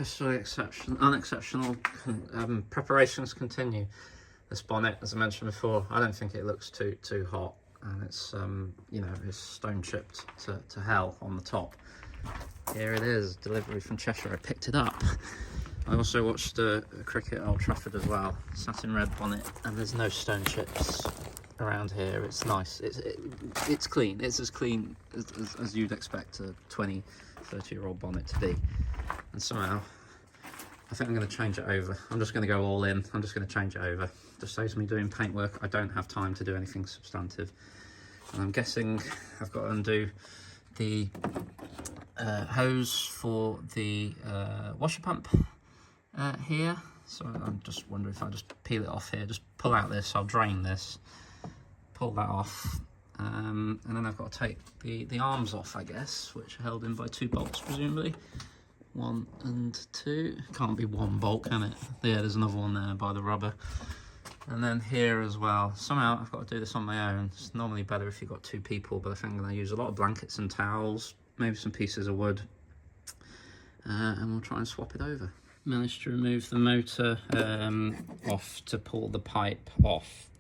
officially unexceptional. Preparations continue. This bonnet, as I mentioned before, I don't think it looks too hot, and it's you know, it's stone chipped to hell on the top. Here it is, delivery from Cheshire. I picked it up. I also watched cricket at Old Trafford as well. Satin red bonnet, and there's no stone chips around here. It's nice. It's clean. It's as clean as you'd expect a 20-30-year-old bonnet to be. And somehow, I think I'm going to change it over. I'm just going to go all in. I'm just going to change it over. Just saves me doing paintwork. I don't have time to do anything substantive. And I'm guessing I've got to undo the hose for the washer pump here. So I'm just wondering if I just peel it off here, just pull out this, I'll drain this, pull that off, and then I've got to take the arms off, I guess, which are held in by 2 bolts presumably. 1 and 2. Can't be 1 bolt, can it? Yeah, there's another one there by the rubber. And then here as well. Somehow I've got to do this on my own. It's normally better if you've got 2 people, but I think I'm going to use a lot of blankets and towels, maybe some pieces of wood, and we'll try and swap it over. Managed to remove the motor off to pull the pipe off,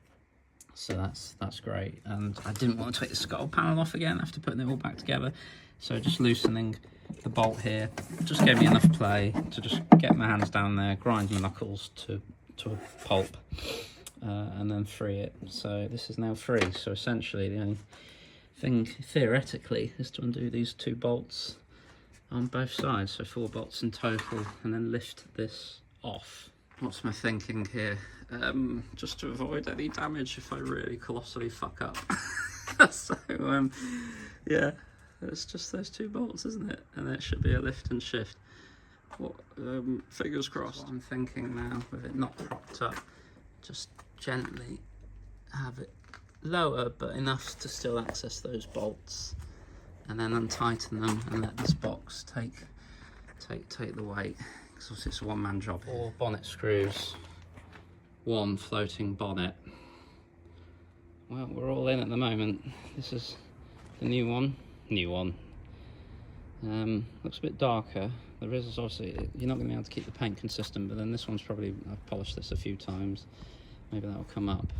so that's great. And I didn't want to take the scuttle panel off again after putting it all back together, so just loosening the bolt here just gave me enough play to just get my hands down there, grind my knuckles to a pulp, and then free it. So this is now free. So essentially the only thing theoretically is to undo these 2 bolts on both sides, so 4 bolts in total, and then lift this off. What's my thinking here? Just to avoid any damage if I really colossally fuck up. So yeah, it's just those 2 bolts, isn't it? And it should be a lift and shift. What, fingers crossed. What I'm thinking now, with it not propped up, just gently have it lower but enough to still access those bolts, and then untighten them and let this box take the weight, because obviously it's a one-man job. 4 bonnet screws, 1 floating bonnet. Well, we're all in at the moment. This is the new one. Looks a bit darker. There is obviously, you're not going to be able to keep the paint consistent, but then this one's probably, I've polished this a few times, maybe that'll come up.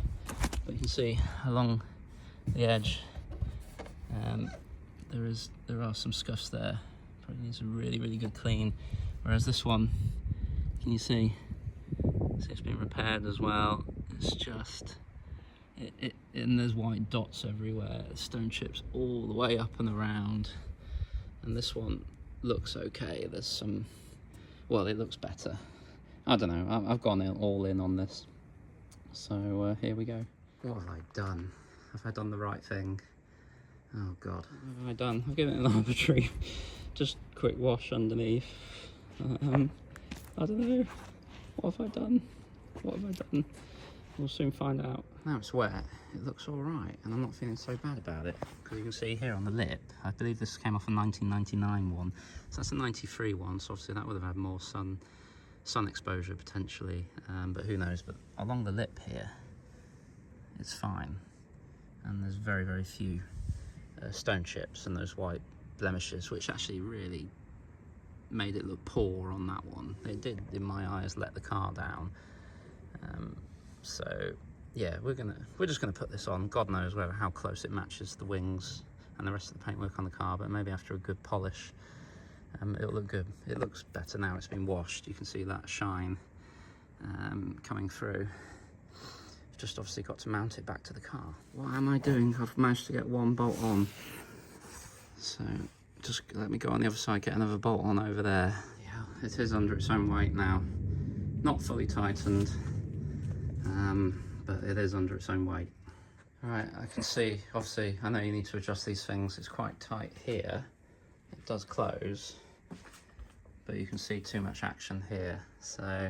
But you can see along the edge, there are some scuffs there. Probably needs a really good clean. Whereas this one, can you see it's been repaired as well. It's just, and there's white dots everywhere, stone chips all the way up and around. And this one looks okay. There's some, well, it looks better. I don't know, I've gone all in on this. So here we go. What have I done? Have I done the right thing? Oh God. What have I done? I've given it an arbitrary, just quick wash underneath. I don't know. What have I done? We'll soon find out. Now it's wet, it looks all right, and I'm not feeling so bad about it. Because you can see here on the lip, I believe this came off a 1999 one. So that's a 93 one, so obviously that would have had more sun exposure potentially, but who knows. But along the lip here, it's fine. And there's very few stone chips and those white blemishes, which actually really made it look poor on that one. They did, in my eyes, let the car down. So yeah, we're just gonna put this on. God knows how close it matches the wings and the rest of the paintwork on the car, but maybe after a good polish, it'll look good. It looks better now it's been washed. You can see that shine coming through. Just obviously got to mount it back to the car. What am I doing? I've managed to get 1 bolt on. So just let me go on the other side, get another bolt on over there. Yeah, it is under its own weight now. Not fully tightened, but it is under its own weight. All right, I can see, obviously, I know you need to adjust these things. It's quite tight here. It does close, but you can see too much action here. So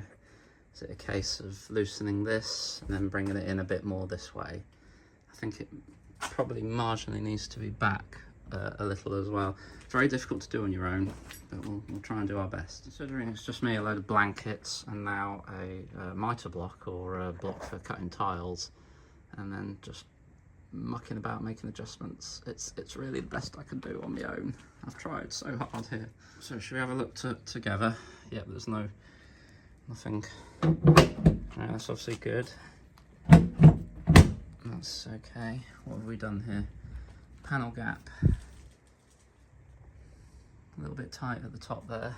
is it a case of loosening this and then bringing it in a bit more this way? I think it probably marginally needs to be back a little as well. Very difficult to do on your own, but we'll try and do our best. Considering it's just me, a load of blankets, and now a mitre block, or a block for cutting tiles, and then just mucking about making adjustments. It's really the best I can do on my own. I've tried so hard here. So should we have a look together? Yep, there's nothing. Right, that's obviously good. That's okay. What have we done here? Panel gap. A little bit tight at the top there.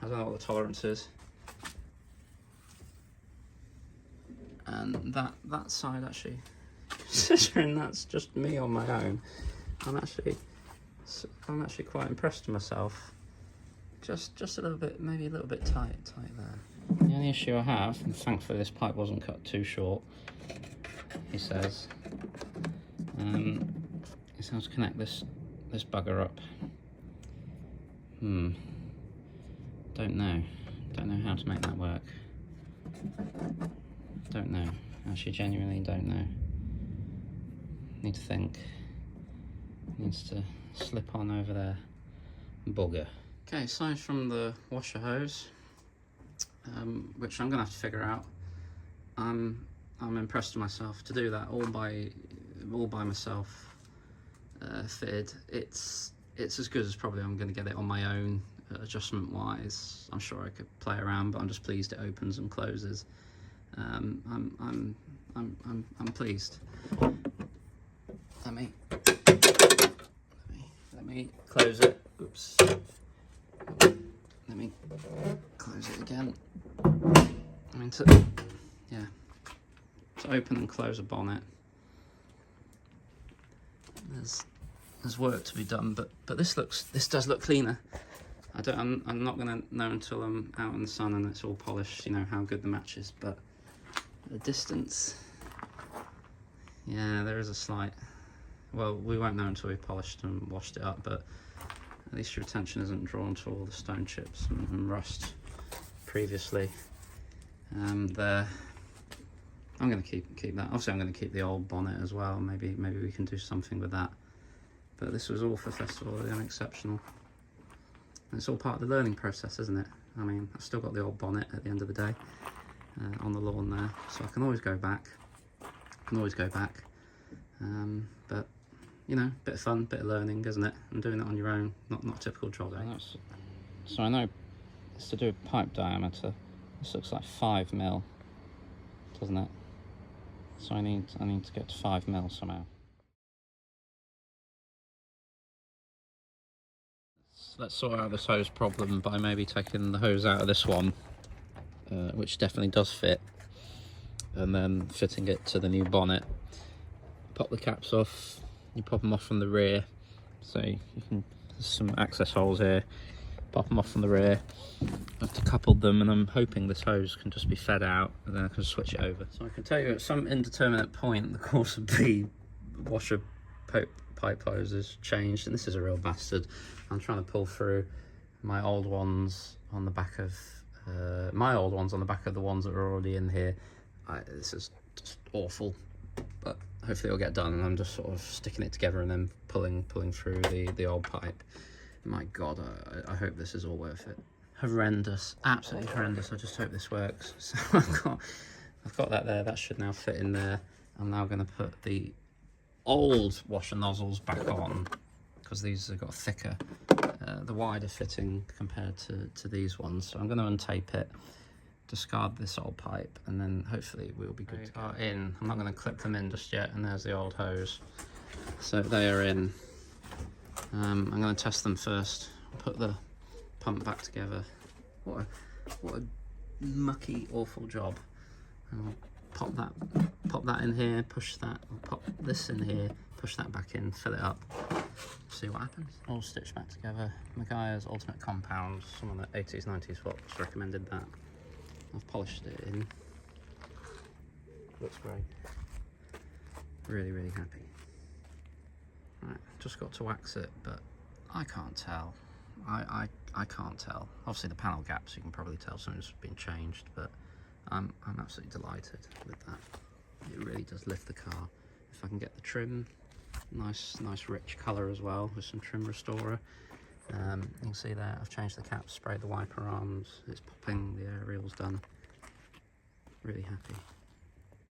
I don't know what the tolerance is. And that side actually, considering that's just me on my own, I'm actually quite impressed with myself. Just a little bit, maybe a little bit tight there. The only issue I have, and thankfully this pipe wasn't cut too short, he says, is how to connect this bugger up. Don't know how to make that work. Don't know. Actually, genuinely don't know. Need to think. Needs to slip on over there. Bugger. Okay, aside from the washer hose, which I'm gonna have to figure out, I'm impressed with myself to do that all by myself. Fitted. It's as good as probably I'm gonna get it on my own. Adjustment wise, I'm sure I could play around, but I'm just pleased it opens and closes. I'm pleased. Let me close it. Oops. Let me close it again. I mean, to open and close a bonnet, there's work to be done, but this does look cleaner. I'm not gonna know until I'm out in the sun and it's all polished, you know, how good the match is, but at a distance, yeah, there is a slight, well, we won't know until we've polished and washed it up, but at least your attention isn't drawn to all the stone chips and rust previously. There, I'm gonna keep that. Obviously I'm gonna keep the old bonnet as well. Maybe we can do something with that. But this was all for Festival of the Unexceptional. And it's all part of the learning process, isn't it? I mean, I've still got the old bonnet at the end of the day on the lawn there, so I can always go back. But you know, bit of fun, bit of learning, isn't it? And doing it on your own, not a typical job. So I know it's to do with pipe diameter. This looks like 5 mil, doesn't it? So I need to get to 5 mil somehow. Let's sort out this hose problem by maybe taking the hose out of this one, which definitely does fit, and then fitting it to the new bonnet. Pop the caps off, you pop them off from the rear, so you can, there's some access holes here, pop them off from the rear. I've decoupled them, and I'm hoping this hose can just be fed out, and then I can switch it over. So I can tell you at some indeterminate point the Corsa B washer pipe hose has changed, and this is a real bastard. I'm trying to pull through my old ones on the back of the ones that are already in here. This is just awful, but hopefully it'll get done, and I'm just sort of sticking it together and then pulling through the old pipe. My god, I hope this is all worth it. Horrendous, absolutely horrendous. I just hope this works. So I've got that there. That should now fit in there. I'm now going to put the old washer nozzles back on, because these have got thicker, the wider fitting compared to these ones. So I'm going to untape it, discard this old pipe, and then hopefully we'll be good to go. In. I'm not going to clip them in just yet, and there's the old hose. So they are in. I'm going to test them first. Put the pump back together. What a mucky, awful job. I'll pop that in here, push that, I'll pop this in here, push that back in, fill it up, see what happens. All stitched back together. Magaya's Ultimate Compound, someone at 80s, 90s Fox recommended that. I've polished it in. Looks great. Really, really happy. Right, just got to wax it, but I can't tell. I can't tell. Obviously the panel gaps, you can probably tell something's been changed, but I'm absolutely delighted with that. It really does lift the car. If I can get the trim, nice rich colour as well, with some trim restorer. You can see there, I've changed the cap, sprayed the wiper arms, it's popping, the aerial's done. Really happy.